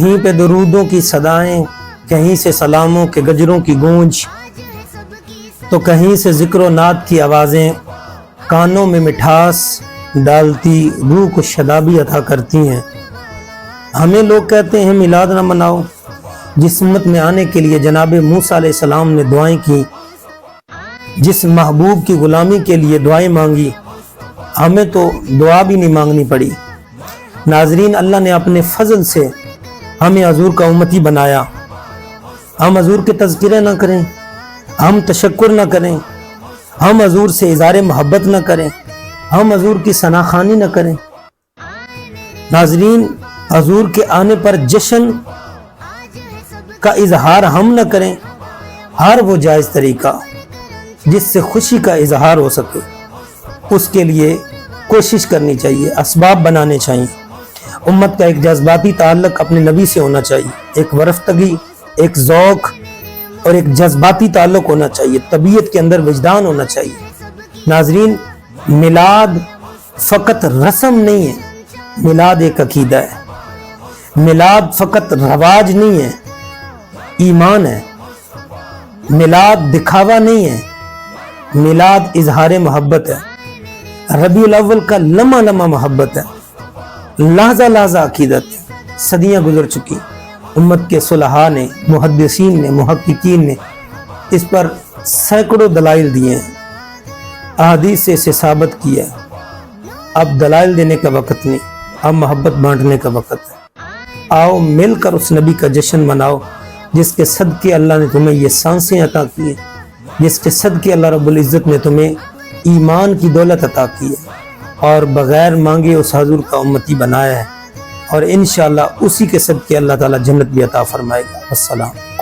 کہیں پہ درودوں کی صدائیں، کہیں سے سلاموں کے گجروں کی گونج، تو کہیں سے ذکر و نعت کی آوازیں کانوں میں مٹھاس ڈالتی روح کو شادابی عطا کرتی ہیں۔ ہمیں لوگ کہتے ہیں میلاد نہ مناؤ، جس امت میں آنے کے لیے جناب موسیٰ علیہ السلام نے دعائیں کی، جس محبوب کی غلامی کے لیے دعائیں مانگی، ہمیں تو دعا بھی نہیں مانگنی پڑی۔ ناظرین، اللہ نے اپنے فضل سے ہمیں حضور کا امتی بنایا۔ ہم حضور کے تذکرے نہ کریں، ہم تشکر نہ کریں، ہم حضور سے اظہار محبت نہ کریں، ہم حضور کی ثناخوانی نہ کریں۔ ناظرین، حضور کے آنے پر جشن کا اظہار ہم نہ کریں۔ ہر وہ جائز طریقہ جس سے خوشی کا اظہار ہو سکے اس کے لیے کوشش کرنی چاہیے، اسباب بنانے چاہیے۔ امت کا ایک جذباتی تعلق اپنے نبی سے ہونا چاہیے، ایک ورفتگی، ایک ذوق اور ایک جذباتی تعلق ہونا چاہیے، طبیعت کے اندر وجدان ہونا چاہیے۔ ناظرین، میلاد فقط رسم نہیں ہے، میلاد ایک عقیدہ ہے۔ میلاد فقط رواج نہیں ہے، ایمان ہے۔ میلاد دکھاوا نہیں ہے، میلاد اظہار محبت ہے۔ ربیع الاول کا لمحہ لمحہ محبت ہے، لحظہ لحظہ عقیدت ہے۔ صدیاں گزر چکی، امت کے صلحاء نے، محدثین نے، محققین نے اس پر سینکڑوں دلائل دیے ہیں، احادیث سے اسے ثابت کیا ہے۔ اب دلائل دینے کا وقت نہیں، اب محبت بانٹنے کا وقت ہے۔ آؤ مل کر اس نبی کا جشن مناؤ جس کے صدقے اللہ نے تمہیں یہ سانسیں عطا کی ہیں، جس کے صدقے اللہ رب العزت نے تمہیں ایمان کی دولت عطا کی ہے اور بغیر مانگے اس حضور کا امتی بنایا ہے، اور انشاءاللہ اسی کے صدقے اللہ تعالی جنت بھی عطا فرمائے گا۔ السلام۔